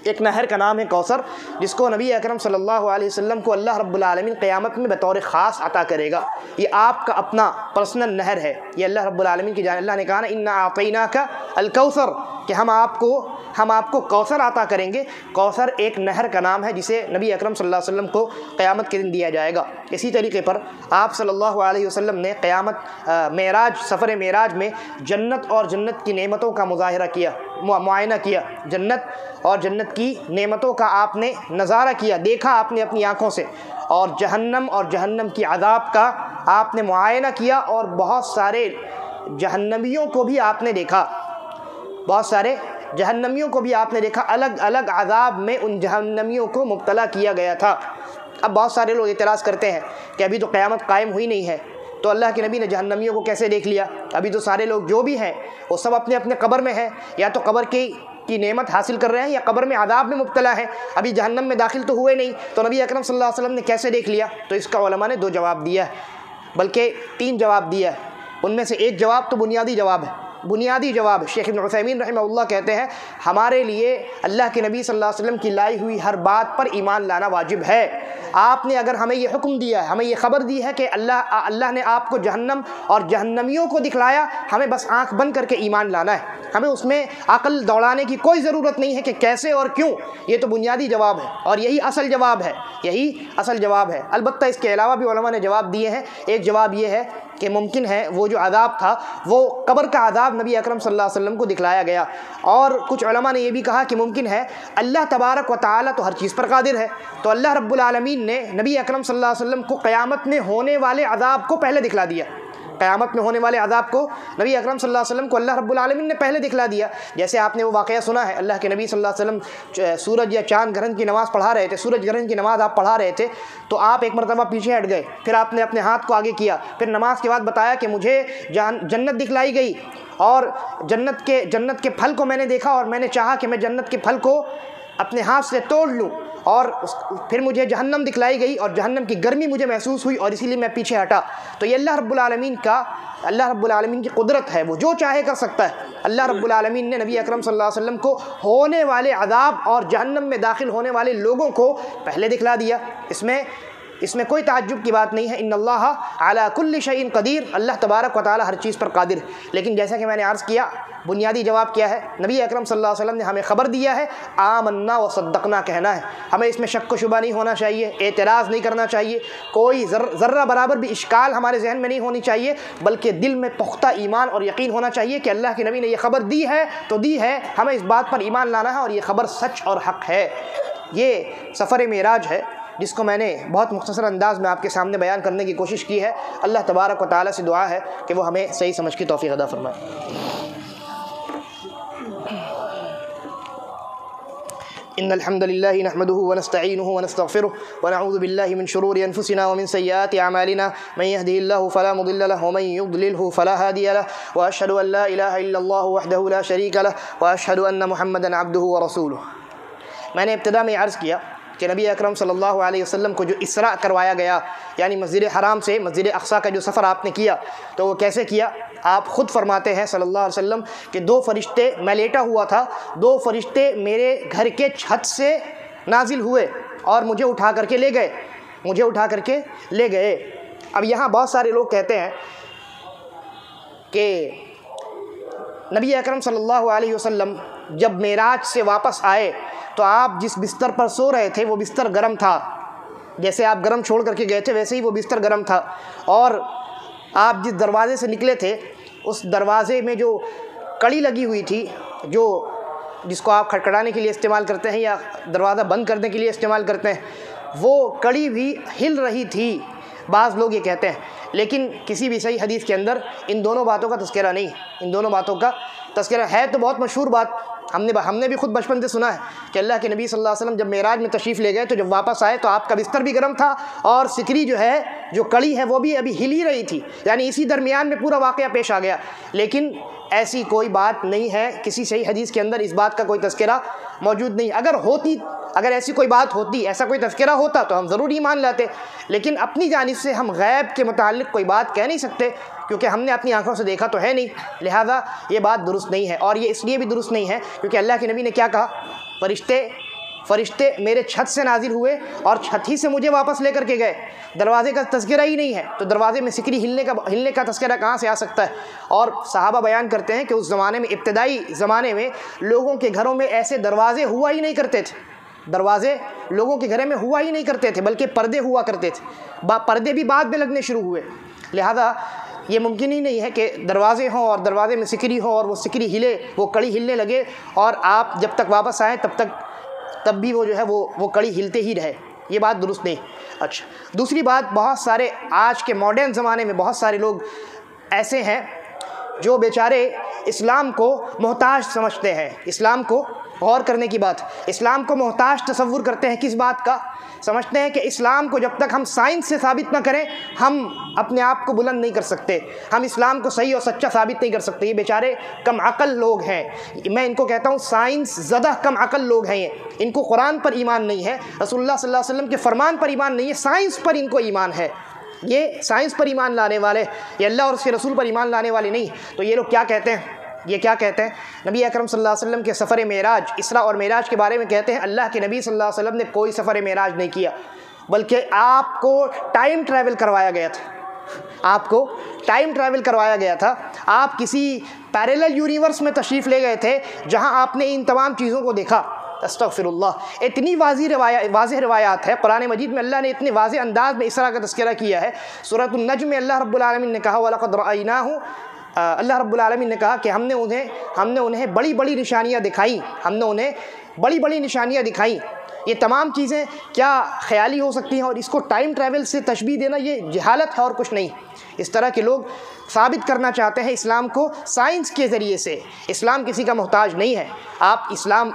ایک نہر کا نام ہے کوثر، جس کو نبی اکرم صلی اللہ علیہ وسلم کو اللہ رب العالمین قیامت میں بطور خاص عطا کرے گا۔ یہ آپ کا اپنا پرسنل نہر ہے، یہ اللہ رب العالمین کی جانب، اللہ نے کہا نا انا اعطیناک الکوثر، کہ ہم آپ کو کوثر عطا کریں گے۔ کوثر ایک نہر کا نام ہے جسے نبی اکرم صلی اللہ علیہ وسلم کو قیامت کے دن دیا جائے گا۔ اسی طریقے پر آپ صلی اللہ علیہ وسلم نے سفر معراج میں جنت اور جنت کی نعمتوں کا مظاہرہ کیا، معائنہ کیا، جنت اور جنت کی نعمتوں کا آپ نے نظارہ کیا، دیکھا آپ نے اپنی آنکھوں سے، اور جہنم کی عذاب کا آپ نے معائنہ کیا، اور بہت سارے جہنمیوں کو بھی آپ نے دیکھا، الگ الگ عذاب میں ان جہنمیوں کو مبتلا کیا گیا تھا۔ اب بہت سارے لوگ اعتراض کرتے ہیں کہ ابھی تو قیامت قائم ہوئی نہیں ہے، تو اللہ کے نبی نے جہنمیوں کو کیسے دیکھ لیا؟ ابھی تو سارے لوگ جو بھی ہیں وہ سب اپنے اپنے قبر میں ہیں، یا تو قبر کی نعمت حاصل کر رہے ہیں یا قبر میں عذاب میں مبتلا ہیں، ابھی جہنم میں داخل تو ہوئے نہیں، تو نبی اکرم صلی اللہ علیہ وسلم نے کیسے دیکھ لیا؟ تو اس کا علماء نے 2 جواب دیا ہے، بلکہ 3 جواب دیا ہے۔ ان میں سے ایک جواب تو بنیادی جواب ہے، بنیادی جواب شیخ ابن عثیمین رحمہ اللہ کہتے ہیں ہمارے لیے اللہ کے نبی صلی اللہ علیہ وسلم کی لائی ہوئی ہر بات پر ایمان لانا واجب ہے۔ آپ نے اگر ہمیں یہ حکم دیا ہے، ہمیں یہ خبر دی ہے کہ اللہ نے آپ کو جہنم اور جہنمیوں کو دکھلایا، ہمیں بس آنکھ بند کر کے ایمان لانا ہے، ہمیں اس میں عقل دوڑانے کی کوئی ضرورت نہیں ہے کہ کیسے اور کیوں۔ یہ تو بنیادی جواب ہے اور یہی اصل جواب ہے، یہی اصل جواب ہے۔ البتہ اس کے علاوہ بھی علماء نے جواب دیے ہیں۔ ایک جواب یہ ہے کہ ممکن ہے وہ جو عذاب تھا وہ قبر کا عذاب نبی اکرم صلی اللہ علیہ وسلم کو دکھلایا گیا، اور کچھ علماء نے یہ بھی کہا کہ ممکن ہے اللہ تبارک و تعالیٰ تو ہر چیز پر قادر ہے، تو اللہ رب العالمین نے نبی اکرم صلی اللہ علیہ وسلم کو قیامت میں ہونے والے عذاب کو پہلے دکھلا دیا، قیامت میں ہونے والے عذاب کو نبی اکرم صلی اللہ علیہ وسلم کو اللہ رب العالمین نے پہلے دکھلا دیا۔ جیسے آپ نے وہ واقعہ سنا ہے، اللہ کے نبی صلی اللہ علیہ وسلم سورج یا چاند گرہن کی نماز پڑھا رہے تھے، سورج گرہن کی نماز آپ پڑھا رہے تھے، تو آپ ایک مرتبہ پیچھے ہٹ گئے، پھر آپ نے اپنے ہاتھ کو آگے کیا، پھر نماز کے بعد بتایا کہ مجھے جنت دکھلائی گئی اور جنت کے پھل کو میں نے دیکھا اور میں نے چاہا کہ میں جنت کے پھل کو اپنے ہاتھ سے توڑ لوں، اور پھر مجھے جہنم دکھلائی گئی اور جہنم کی گرمی مجھے محسوس ہوئی اور اسی لیے میں پیچھے ہٹا۔ تو یہ اللہ رب العالمین کی قدرت ہے، وہ جو چاہے کر سکتا ہے۔ اللہ رب العالمین نے نبی اکرم صلی اللہ علیہ وسلم کو ہونے والے عذاب اور جہنم میں داخل ہونے والے لوگوں کو پہلے دکھلا دیا، اس میں کوئی تعجب کی بات نہیں ہے۔ ان اللہ علی کل شیء قدیر، اللہ تبارک و تعالی ہر چیز پر قادر ہے۔ لیکن جیسا کہ میں نے عرض کیا، بنیادی جواب کیا ہے؟ نبی اکرم صلی اللہ علیہ وسلم نے ہمیں خبر دیا ہے، آمنا و صدقنا کہنا ہے، ہمیں اس میں شک و شبہ نہیں ہونا چاہیے، اعتراض نہیں کرنا چاہیے، کوئی ذرہ برابر بھی اشکال ہمارے ذہن میں نہیں ہونی چاہیے، بلکہ دل میں پختہ ایمان اور یقین ہونا چاہیے کہ اللہ کے نبی نے یہ خبر دی ہے تو دی ہے، ہمیں اس بات پر ایمان لانا ہے اور یہ خبر سچ اور حق ہے۔ یہ سفر معراج ہے جس کو میں نے بہت مختصر انداز میں آپ کے سامنے بیان کرنے کی کوشش کی ہے۔ اللہ تبارک و تعالیٰ سے دعا ہے کہ وہ ہمیں صحیح سمجھ کی توفیق عطا فرمائے۔ ان الحمد لله نحمده ونستعينه ونستغفره ونعوذ بالله من شرور انفسنا ومن سيئات اعمالنا، من يهده الله فلا مضل له ومن يضلله فلا هادي له، واشهد ان لا اله الا الله وحده لا شريك له واشهد ان محمدا عبده ورسوله۔ میں نے ابتدا میں عرض کیا کہ نبی اکرم صلی اللہ علیہ وسلم کو جو اسراء کروایا گیا، یعنی مسجد حرام سے مسجد اقصیٰ کا جو سفر آپ نے کیا، تو وہ کیسے کیا؟ آپ خود فرماتے ہیں صلی اللہ علیہ وسلم کہ 2 فرشتے، میں لیٹا ہوا تھا، 2 فرشتے میرے گھر کے چھت سے نازل ہوئے اور مجھے اٹھا کر کے لے گئے۔ اب یہاں بہت سارے لوگ کہتے ہیں کہ نبی اکرم صلی اللہ علیہ وسلم جب معراج سے واپس آئے تو آپ جس بستر پر سو رہے تھے وہ بستر گرم تھا، جیسے آپ گرم چھوڑ کر کے گئے تھے ویسے ہی وہ بستر گرم تھا، اور آپ جس دروازے سے نکلے تھے اس دروازے میں جو کڑی لگی ہوئی تھی، جس کو آپ کھٹکھٹانے کے لیے استعمال کرتے ہیں یا دروازہ بند کرنے کے لیے استعمال کرتے ہیں، وہ کڑی بھی ہل رہی تھی، بعض لوگ یہ کہتے ہیں، لیکن کسی بھی صحیح حدیث کے اندر ان دونوں باتوں کا تذکرہ نہیں، ان دونوں باتوں کا تذکرہ ہے تو بہت مشہور بات ہم نے بھی خود بچپن سے سنا ہے کہ اللہ کے نبی صلی اللہ علیہ وسلم جب معراج میں تشریف لے گئے تو جب واپس آئے تو آپ کا بستر بھی گرم تھا اور سکری جو کڑی ہے وہ بھی ابھی ہل ہی رہی تھی، یعنی اسی درمیان میں پورا واقعہ پیش آ گیا۔ لیکن ایسی کوئی بات نہیں ہے، کسی صحیح حدیث کے اندر اس بات کا کوئی تذکرہ موجود نہیں۔ اگر ایسی کوئی بات ہوتی، ایسا کوئی تذکرہ ہوتا تو ہم ضرور ایمان لاتے، لیکن اپنی جانب سے ہم غیب کے متعلق کوئی بات کہہ نہیں سکتے کیونکہ ہم نے اپنی آنکھوں سے دیکھا تو ہے نہیں، لہذا یہ بات درست نہیں ہے۔ اور یہ اس لیے بھی درست نہیں ہے کیونکہ اللہ کے نبی نے کیا کہا؟ فرشتے میرے چھت سے نازل ہوئے اور چھت ہی سے مجھے واپس لے کر کے گئے، دروازے کا تذکرہ ہی نہیں ہے، تو دروازے میں سکری ہلنے کا تذکرہ کہاں سے آ سکتا ہے؟ اور صحابہ بیان کرتے ہیں کہ اس زمانے میں، ابتدائی زمانے میں، لوگوں کے گھروں میں ایسے دروازے ہوا ہی نہیں کرتے تھے، دروازے لوگوں کے گھر میں ہوا ہی نہیں کرتے تھے، بلکہ پردے ہوا کرتے تھے، پردے بھی بعد میں لگنے شروع ہوئے، لہذا یہ ممکن ہی نہیں ہے کہ دروازے ہوں اور دروازے میں سکری ہو اور وہ سکری ہلے، وہ کڑی ہلنے لگے اور آپ جب تک واپس آئیں تب بھی وہ جو ہے وہ کڑی ہلتے ہی رہے، یہ بات درست نہیں۔ اچھا، دوسری بات، بہت سارے آج کے ماڈرن زمانے میں بہت سارے لوگ ایسے ہیں جو بیچارے اسلام کو محتاج سمجھتے ہیں، اسلام کو غور کرنے کی بات، اسلام کو محتاج تصور کرتے ہیں کس بات کا؟ سمجھتے ہیں کہ اسلام کو جب تک ہم سائنس سے ثابت نہ کریں ہم اپنے آپ کو بلند نہیں کر سکتے، ہم اسلام کو صحیح اور سچا ثابت نہیں کر سکتے۔ یہ بیچارے کم عقل لوگ ہیں، میں ان کو کہتا ہوں سائنس زدہ کم عقل لوگ ہیں، ان کو قرآن پر ایمان نہیں ہے، رسول اللہ صلی اللہ علیہ وسلم کے فرمان پر ایمان نہیں ہے، سائنس پر ان کو ایمان ہے۔ یہ سائنس پر ایمان لانے والے، یہ اللہ اور اس کے رسول پر ایمان لانے والے نہیں۔ تو یہ لوگ کیا کہتے ہیں؟ یہ کیا کہتے ہیں؟ نبی اکرم صلی اللہ علیہ وسلم کے سفر معراج، اسراء اور معراج کے بارے میں کہتے ہیں اللہ کے نبی صلی اللہ علیہ وسلم نے کوئی سفر معراج نہیں کیا، بلکہ آپ کو ٹائم ٹریول کروایا گیا تھا، آپ کو ٹائم ٹریول کروایا گیا تھا، آپ کسی پیریلل یونیورس میں تشریف لے گئے تھے جہاں آپ نے ان تمام چیزوں کو دیکھا۔ استغفر اللہ، اتنی واضح روایات ہے قرآن مجید میں، اللہ نے اتنے واضح انداز میں اسراء کا تذکرہ کیا ہے۔ سورۃ النجم میں اللہ رب العالمین نے کہا وَلَقَدْ رَأَيْنَاهُ، اللہ رب العالمین نے کہا کہ ہم نے انہیں بڑی بڑی نشانیاں دکھائیں، ہم نے انہیں بڑی بڑی نشانیاں دکھائیں۔ یہ تمام چیزیں کیا خیالی ہو سکتی ہیں؟ اور اس کو ٹائم ٹریول سے تشبیہ دینا یہ جہالت ہے اور کچھ نہیں۔ اس طرح کے لوگ ثابت کرنا چاہتے ہیں اسلام کو سائنس کے ذریعے سے، اسلام کسی کا محتاج نہیں ہے۔ آپ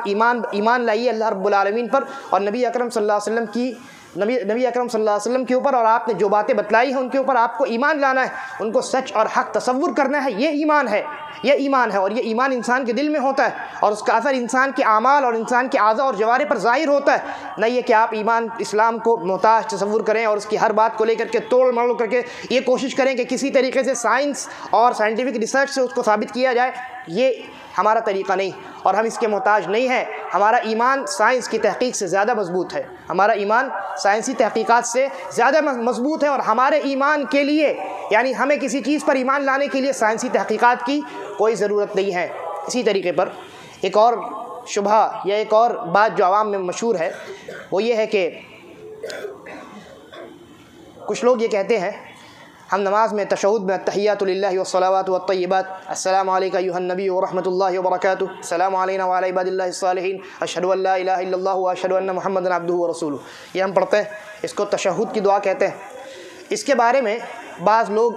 ایمان لائیے اللہ رب العالمین پر اور نبی اکرم صلی اللہ علیہ وسلم کی نبی اکرم صلی اللہ علیہ وسلم کے اوپر، اور آپ نے جو باتیں بتلائی ہیں ان کے اوپر آپ کو ایمان لانا ہے، ان کو سچ اور حق تصور کرنا ہے۔ یہ ایمان ہے، یہ ایمان ہے، اور یہ ایمان انسان کے دل میں ہوتا ہے اور اس کا اثر انسان کے اعمال اور انسان کے اعضاء اور جوارح پر ظاہر ہوتا ہے۔ نہ یہ کہ آپ اسلام کو محتاج تصور کریں اور اس کی ہر بات کو لے کر کے توڑ مروڑ کر کے یہ کوشش کریں کہ کسی طریقے سے سائنس اور سائنٹیفک ریسرچ سے اس کو ثابت کیا جائے۔ یہ ہمارا طریقہ نہیں اور ہم اس کے محتاج نہیں ہیں۔ ہمارا ایمان سائنس کی تحقیق سے زیادہ مضبوط ہے، ہمارا ایمان سائنسی تحقیقات سے زیادہ مضبوط ہے، اور ہمارے ایمان کے لیے یعنی ہمیں کسی چیز پر ایمان لانے کے لیے سائنسی تحقیقات کی کوئی ضرورت نہیں ہے۔ اسی طریقے پر ایک اور شبہ یا ایک اور بات جو عوام میں مشہور ہے وہ یہ ہے کہ کچھ لوگ یہ کہتے ہیں ہم نماز میں تشہد میں التحیات للہ والصلوات والطیبات، السلام علیک ایھا النبی ورحمۃ اللہ وبرکاتہ، السلام علینا وعلی عباد اللہ الصالحین، اشہد ان لا الہ الا اللہ واشہد ان محمدا عبدہ ورسولہ، یہ ہم پڑھتے ہیں، اس کو تشہد کی دعا کہتے ہیں۔ اس کے بارے میں بعض لوگ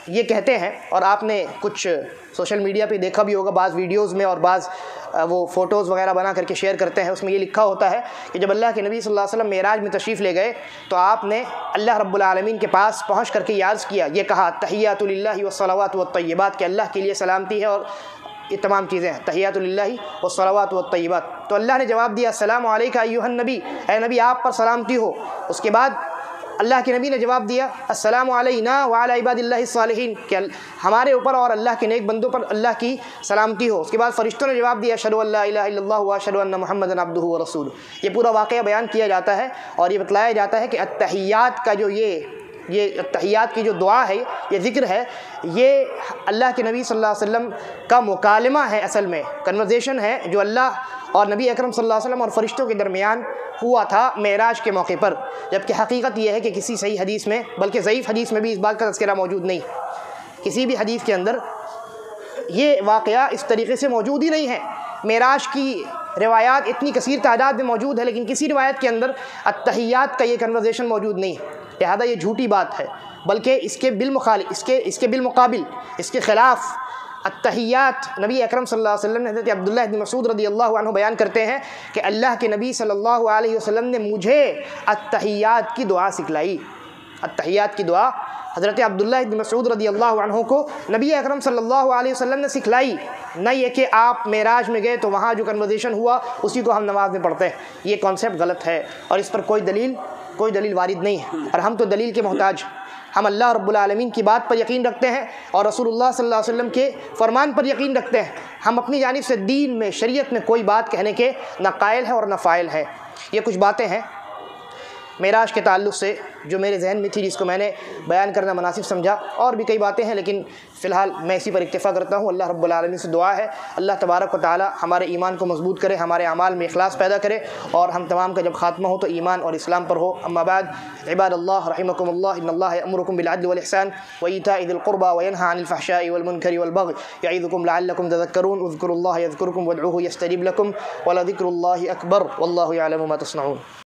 یہ کہتے ہیں، اور آپ نے کچھ سوشل میڈیا پہ دیکھا بھی ہوگا، بعض ویڈیوز میں اور بعض وہ فوٹوز وغیرہ بنا کر کے شیئر کرتے ہیں، اس میں یہ لکھا ہوتا ہے کہ جب اللہ کے نبی صلی اللہ علیہ وسلم معراج میں تشریف لے گئے تو آپ نے اللہ رب العالمین کے پاس پہنچ کر کے یہ عرض کیا، یہ کہا تحیات للہ والصلوات والطیبات، کہ اللہ کے لیے سلامتی ہے اور یہ تمام چیزیں ہیں، تحیات للہ والصلوات والطیبات۔ تو اللہ نے جواب دیا السلام علیک ایھا النبی، اے نبی آپ پر سلامتی ہو۔ اس کے بعد اللہ کے نبی نے جواب دیا السلام علینا وعلی عباد اللہ الصالحین، کہ ہمارے اوپر اور اللہ کے نیک بندوں پر اللہ کی سلامتی ہو۔ اس کے بعد فرشتوں نے جواب دیا اشہد ان لا الہ الا اللہ واشہد ان محمدا عبدہ ورسولہ۔ یہ پورا واقعہ بیان کیا جاتا ہے اور یہ بتلایا جاتا ہے کہ التحیات کا جو یہ التحیات کی جو دعا ہے، یہ ذکر ہے، یہ اللہ کے نبی صلی اللہ علیہ وسلم کا مکالمہ ہے، اصل میں کنورزیشن ہے جو اللہ اور نبی اکرم صلی اللہ علیہ وسلم اور فرشتوں کے درمیان ہوا تھا معراج کے موقع پر، جبکہ حقیقت یہ ہے کہ کسی صحیح حدیث میں بلکہ ضعیف حدیث میں بھی اس بات کا تذکرہ موجود نہیں، کسی بھی حدیث کے اندر یہ واقعہ اس طریقے سے موجود ہی نہیں ہے۔ معراج کی روایات اتنی کثیر تعداد میں موجود ہے لیکن کسی روایت کے اندر التحیات کا یہ کنورزیشن موجود نہیں، لہذا یہ جھوٹی بات ہے، بلکہ اس کے بالمقابل اس کے خلاف التحیات نبی اکرم صلی اللہ علیہ وسلم نے حضرت عبداللہ بن مسعود رضی اللہ عنہ بیان کرتے ہیں کہ اللہ کے نبی صلی اللہ علیہ وسلم نے مجھے التحیات کی دعا سکھلائی۔ التحیات کی دعا حضرت عبداللہ بن مسعود رضی اللہ عنہ کو نبی اکرم صلی اللہ علیہ وسلم نے سکھلائی، نہ یہ کہ آپ معراج میں گئے تو وہاں جو کنورزیشن ہوا اسی کو ہم نماز میں پڑھتے ہیں۔ یہ کانسیپٹ غلط ہے اور اس پر کوئی دلیل وارد نہیں ہے، اور ہم تو دلیل کے محتاج، ہم اللہ رب العالمین کی بات پر یقین رکھتے ہیں اور رسول اللہ صلی اللہ علیہ وسلم کے فرمان پر یقین رکھتے ہیں۔ ہم اپنی جانب سے دین میں شریعت میں کوئی بات کہنے کے نہ قائل ہے اور نہ فاعل ہے۔ یہ کچھ باتیں ہیں معراج کے تعلق سے جو میرے ذہن میں تھی، جس کو میں نے بیان کرنا مناسب سمجھا، اور بھی کئی باتیں ہیں لیکن فی الحال میں اسی پر اکتفا کرتا ہوں۔ اللہ رب العالمین سے دعا ہے اللہ تبارک و تعالی ہمارے ایمان کو مضبوط کرے، ہمارے اعمال میں اخلاص پیدا کرے، اور ہم تمام کا جب خاتمہ ہو تو ایمان اور اسلام پر ہو۔ اما بعد، عباد اللہ رحمکم اللہ، ان اللہ یأمرکم بالعدل والاحسان وایتاء ذی القربى وینہی عن الفحشاء والمنکر والبغی یعظکم لعلکم تذکرون، اذکروا اللہ یذکرکم وادعوہ یستجب لکم ولذکر اللہ اکبر واللہ یعلم ما تصنعون۔